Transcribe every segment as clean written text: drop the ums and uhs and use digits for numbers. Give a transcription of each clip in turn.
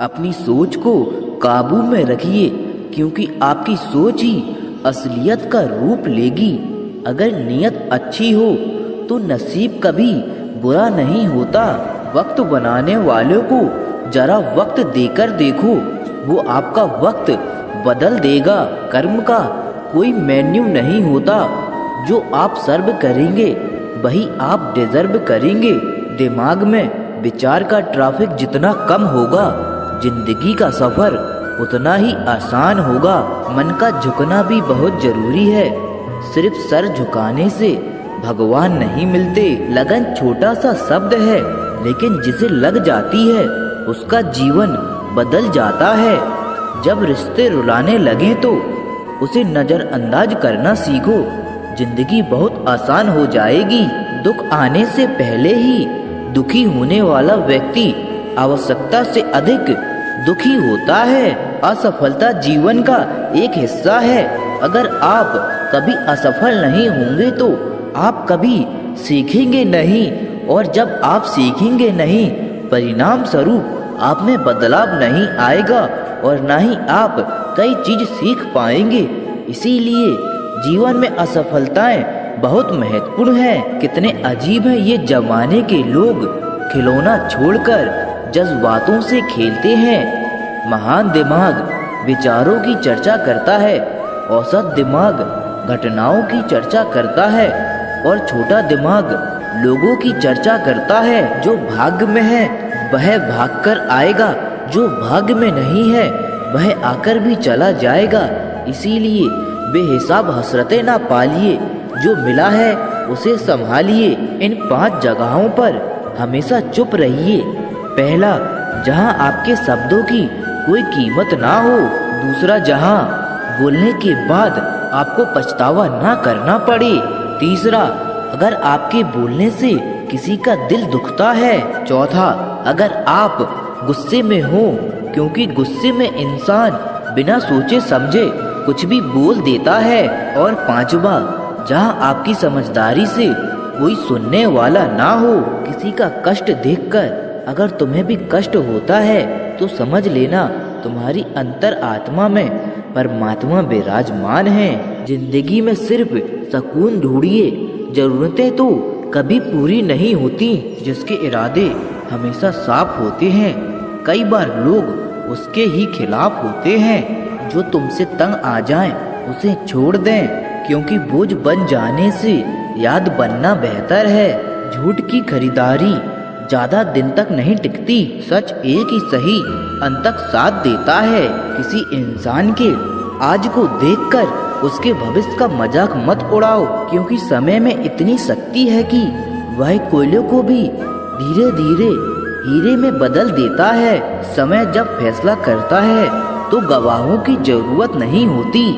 अपनी सोच को काबू में रखिए, क्योंकि आपकी सोच ही असलियत का रूप लेगी। अगर नीयत अच्छी हो तो नसीब कभी बुरा नहीं होता। वक्त बनाने वालों को जरा वक्त देकर देखो, वो आपका वक्त बदल देगा। कर्म का कोई मेन्यू नहीं होता, जो आप सर्व करेंगे वही आप डिजर्व करेंगे। दिमाग में विचार का ट्रैफिक जितना कम होगा, जिंदगी का सफर उतना ही आसान होगा। मन का झुकना भी बहुत जरूरी है, सिर्फ सर झुकाने से भगवान नहीं मिलते। लगन छोटा सा शब्द है, लेकिन जिसे लग जाती है उसका जीवन बदल जाता है। जब रिश्ते रुलाने लगे तो उसे नजरअंदाज करना सीखो, जिंदगी बहुत आसान हो जाएगी। दुख आने से पहले ही दुखी होने वाला व्यक्ति आवश्यकता से अधिक दुखी होता है। असफलता जीवन का एक हिस्सा है। अगर आप कभी असफल नहीं होंगे तो आप कभी सीखेंगे नहीं, और जब आप सीखेंगे नहीं, परिणाम स्वरूप आप में बदलाव नहीं आएगा और ना ही आप कई चीज सीख पाएंगे। इसीलिए जीवन में असफलताएं बहुत महत्वपूर्ण हैं। कितने अजीब हैं ये जमाने के लोग, खिलौना छोड़कर जज्बातों से खेलते हैं। महान दिमाग विचारों की चर्चा करता है, औसत दिमाग घटनाओं की चर्चा करता है, और छोटा दिमाग लोगों की चर्चा करता है। जो भाग्य में है वह भाग कर आएगा, जो भाग्य में नहीं है वह आकर भी चला जाएगा। इसीलिए बेहिसाब हसरतें ना पालिए, जो मिला है उसे संभालिए। इन 5 जगहों पर हमेशा चुप रहिए। पहला, जहां आपके शब्दों की कोई कीमत ना हो। दूसरा, जहां बोलने के बाद आपको पछतावा ना करना पड़े। तीसरा, अगर आपके बोलने से किसी का दिल दुखता है। चौथा, अगर आप गुस्से में हो, क्योंकि गुस्से में इंसान बिना सोचे समझे कुछ भी बोल देता है। और पांचवा, जहां आपकी समझदारी से कोई सुनने वाला ना हो। किसी का कष्ट देखकर अगर तुम्हें भी कष्ट होता है तो समझ लेना तुम्हारी अंतर आत्मा में परमात्मा विराजमान है। जिंदगी में सिर्फ सुकून ढूंढिए, जरूरतें तो कभी पूरी नहीं होती। जिसके इरादे हमेशा साफ होते हैं, कई बार लोग उसके ही खिलाफ होते हैं। जो तुमसे तंग आ जाए उसे छोड़ दें, क्योंकि बोझ बन जाने से याद बनना बेहतर है। झूठ की खरीदारी ज्यादा दिन तक नहीं टिकती। सच एक ही सही अंत तक साथ देता है। किसी इंसान के आज को देखकर उसके भविष्य का मजाक मत उड़ाओ, क्योंकि समय में इतनी शक्ति है कि वह कोयले को भी धीरे धीरे हीरे में बदल देता है। समय जब फैसला करता है तो गवाहों की जरूरत नहीं होती।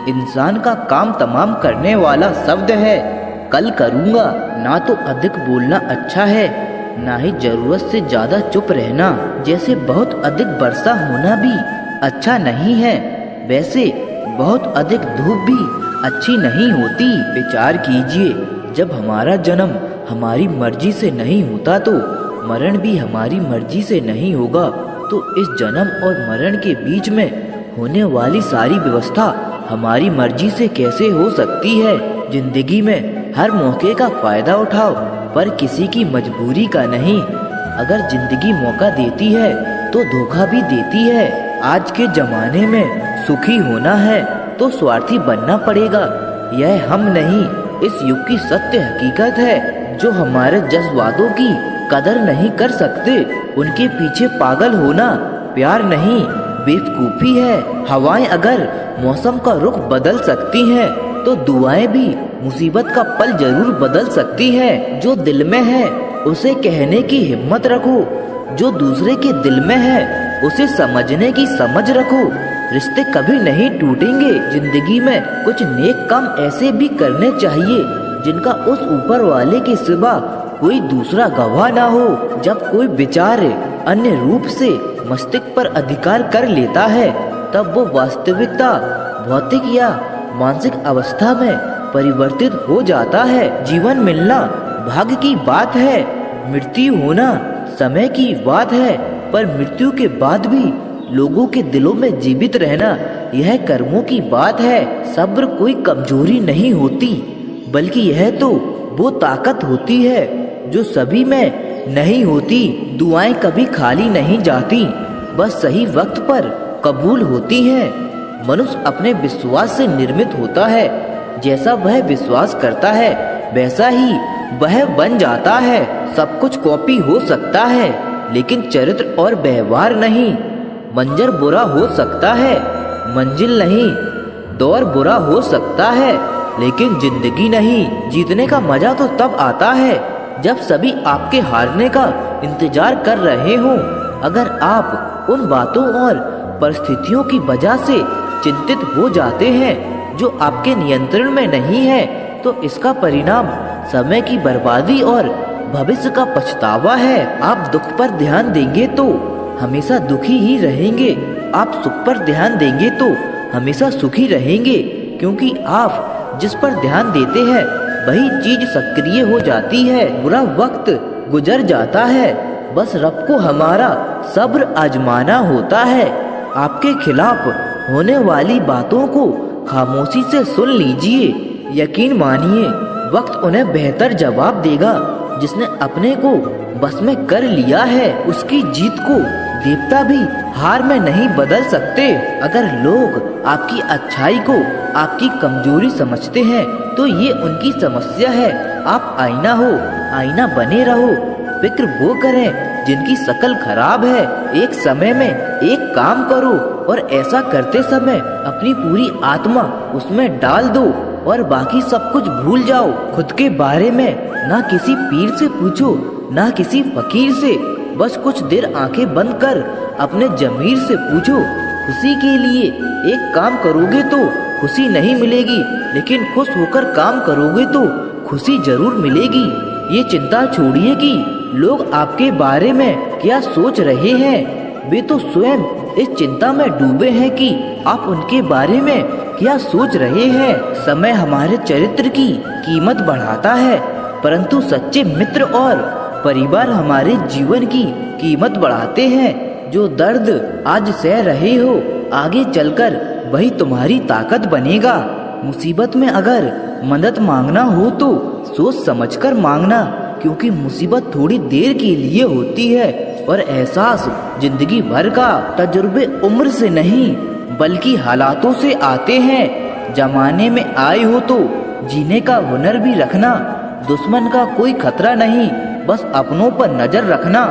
इंसान का काम तमाम करने वाला शब्द है कल करूँगा। ना तो अधिक बोलना अच्छा है, ना ही जरूरत से ज्यादा चुप रहना। जैसे बहुत अधिक वर्षा होना भी अच्छा नहीं है, वैसे बहुत अधिक धूप भी अच्छी नहीं होती। विचार कीजिए, जब हमारा जन्म हमारी मर्जी से नहीं होता तो मरण भी हमारी मर्जी से नहीं होगा। तो इस जन्म और मरण के बीच में होने वाली सारी व्यवस्था हमारी मर्जी से कैसे हो सकती है। जिंदगी में हर मौके का फायदा उठाओ, पर किसी की मजबूरी का नहीं। अगर जिंदगी मौका देती है तो धोखा भी देती है। आज के जमाने में सुखी होना है तो स्वार्थी बनना पड़ेगा। यह हम नहीं, इस युग की सत्य हकीकत है। जो हमारे जज्बातों की कदर नहीं कर सकते, उनके पीछे पागल होना प्यार नहीं, बेवकूफी है। हवाएं अगर मौसम का रुख बदल सकती हैं, तो दुआएं भी मुसीबत का पल जरूर बदल सकती है। जो दिल में है उसे कहने की हिम्मत रखो, जो दूसरे के दिल में है उसे समझने की समझ रखो। रिश्ते कभी नहीं टूटेंगे। जिंदगी में कुछ नेक काम ऐसे भी करने चाहिए जिनका उस ऊपर वाले के सिवा कोई दूसरा गवाह ना हो। जब कोई विचार अन्य रूप से मस्तिष्क पर अधिकार कर लेता है, तब वो वास्तविकता भौतिक या मानसिक अवस्था में परिवर्तित हो जाता है। जीवन मिलना भाग्य की बात है, मृत्यु होना समय की बात है, पर मृत्यु के बाद भी लोगों के दिलों में जीवित रहना यह कर्मों की बात है। सब्र कोई कमजोरी नहीं होती, बल्कि यह तो वो ताकत होती है जो सभी में नहीं होती। दुआएं कभी खाली नहीं जाती, बस सही वक्त पर कबूल होती हैं। मनुष्य अपने विश्वास से निर्मित होता है। जैसा वह विश्वास करता है वैसा ही वह बन जाता है। सब कुछ कॉपी हो सकता है, लेकिन चरित्र और व्यवहार नहीं। मंजर बुरा हो सकता है, मंजिल नहीं। दौर बुरा हो सकता है, लेकिन जिंदगी नहीं। जीतने का मजा तो तब आता है जब सभी आपके हारने का इंतजार कर रहे हों। अगर आप उन बातों और परिस्थितियों की वजह से चिंतित हो जाते हैं जो आपके नियंत्रण में नहीं है, तो इसका परिणाम समय की बर्बादी और भविष्य का पछतावा है। आप दुख पर ध्यान देंगे तो हमेशा दुखी ही रहेंगे। आप सुख पर ध्यान देंगे तो हमेशा सुखी रहेंगे, क्योंकि आप जिस पर ध्यान देते हैं वही चीज सक्रिय हो जाती है। बुरा वक्त गुजर जाता है, बस रब को हमारा सब्र आजमाना होता है। आपके खिलाफ होने वाली बातों को खामोशी से सुन लीजिए। यकीन मानिए, वक्त उन्हें बेहतर जवाब देगा। जिसने अपने को बस में कर लिया है, उसकी जीत को देवता भी हार में नहीं बदल सकते। अगर लोग आपकी अच्छाई को आपकी कमजोरी समझते हैं, तो ये उनकी समस्या है। आप आईना हो, आईना बने रहो। फिक्र वो करें जिनकी शक्ल खराब है। एक समय में एक काम करो और ऐसा करते समय अपनी पूरी आत्मा उसमें डाल दो और बाकी सब कुछ भूल जाओ। खुद के बारे में ना किसी पीर से पूछो, ना किसी फकीर से। बस कुछ देर आंखें बंद कर अपने जमीर से पूछो। खुशी के लिए एक काम करोगे तो खुशी नहीं मिलेगी, लेकिन खुश होकर काम करोगे तो खुशी जरूर मिलेगी। ये चिंता छोड़िए कि लोग आपके बारे में क्या सोच रहे हैं। वे तो स्वयं इस चिंता में डूबे हैं कि आप उनके बारे में क्या सोच रहे हैं। समय हमारे चरित्र की कीमत बढ़ाता है, परंतु सच्चे मित्र और परिवार हमारे जीवन की कीमत बढ़ाते हैं। जो दर्द आज सह रहे हो, आगे चलकर वही तुम्हारी ताकत बनेगा। मुसीबत में अगर मदद मांगना हो तो सोच समझकर मांगना, क्योंकि मुसीबत थोड़ी देर के लिए होती है और एहसास जिंदगी भर का। तजुर्बे उम्र से नहीं बल्कि हालातों से आते हैं। जमाने में आए हो तो जीने का हुनर भी रखना। दुश्मन का कोई खतरा नहीं, बस अपनों पर नजर रखना।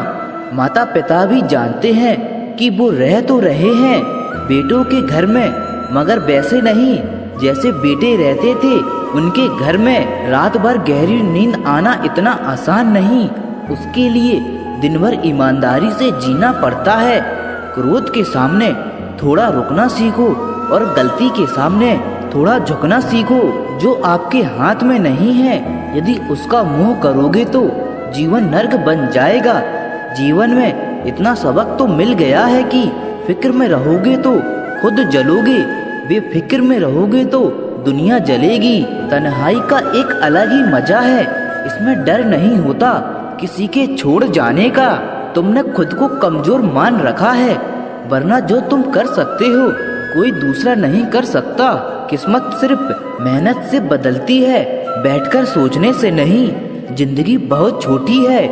माता पिता भी जानते हैं कि वो रह तो रहे हैं बेटों के घर में, मगर वैसे नहीं जैसे बेटे रहते थे उनके घर में। रात भर गहरी नींद आना इतना आसान नहीं। उसके लिए दिन भर ईमानदारी से जीना पड़ता है। क्रोध के सामने थोड़ा रुकना सीखो और गलती के सामने थोड़ा झुकना सीखो। जो आपके हाथ में नहीं है, यदि उसका मोह करोगे तो जीवन नर्क बन जाएगा। जीवन में इतना सबक तो मिल गया है कि फिक्र में रहोगे तो खुद जलोगे, बेफिक्र में रहोगे तो दुनिया जलेगी। तन्हाई का एक अलग ही मजा है, इसमें डर नहीं होता किसी के छोड़ जाने का। तुमने खुद को कमजोर मान रखा है, वरना जो तुम कर सकते हो कोई दूसरा नहीं कर सकता। किस्मत सिर्फ मेहनत से बदलती है, बैठकर सोचने से नहीं। जिंदगी बहुत छोटी है,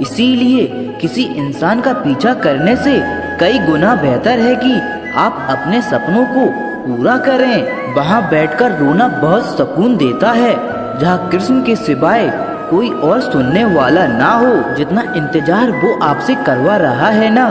इसीलिए किसी इंसान का पीछा करने से कई गुना बेहतर है कि आप अपने सपनों को पूरा करें। वहाँ बैठकर रोना बहुत सुकून देता है, जहाँ कृष्ण के सिवाय कोई और सुनने वाला ना हो। जितना इंतजार वो आपसे करवा रहा है ना,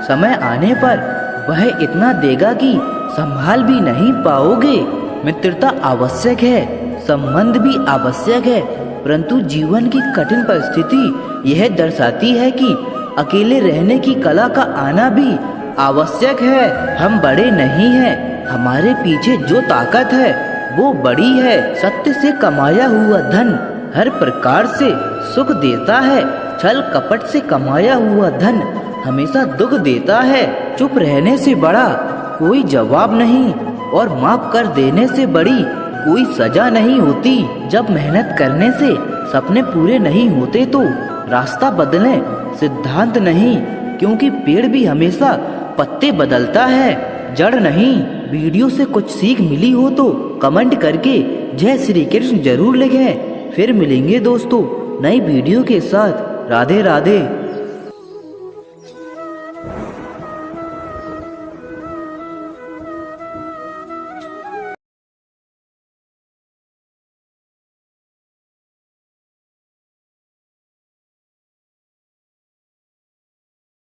समय आने पर वह इतना देगा कि संभाल भी नहीं पाओगे। मित्रता आवश्यक है, संबंध भी आवश्यक है, परंतु जीवन की कठिन परिस्थिति यह दर्शाती है कि अकेले रहने की कला का आना भी आवश्यक है। हम बड़े नहीं हैं, हमारे पीछे जो ताकत है वो बड़ी है। सत्य से कमाया हुआ धन हर प्रकार से सुख देता है, छल कपट से कमाया हुआ धन हमेशा दुख देता है। चुप रहने से बड़ा कोई जवाब नहीं और माफ कर देने से बड़ी कोई सजा नहीं होती। जब मेहनत करने से सपने पूरे नहीं होते तो रास्ता बदलें, सिद्धांत नहीं, क्योंकि पेड़ भी हमेशा पत्ते बदलता है, जड़ नहीं। वीडियो से कुछ सीख मिली हो तो कमेंट करके जय श्री कृष्ण जरूर लिखें। फिर मिलेंगे दोस्तों नई वीडियो के साथ। राधे राधे।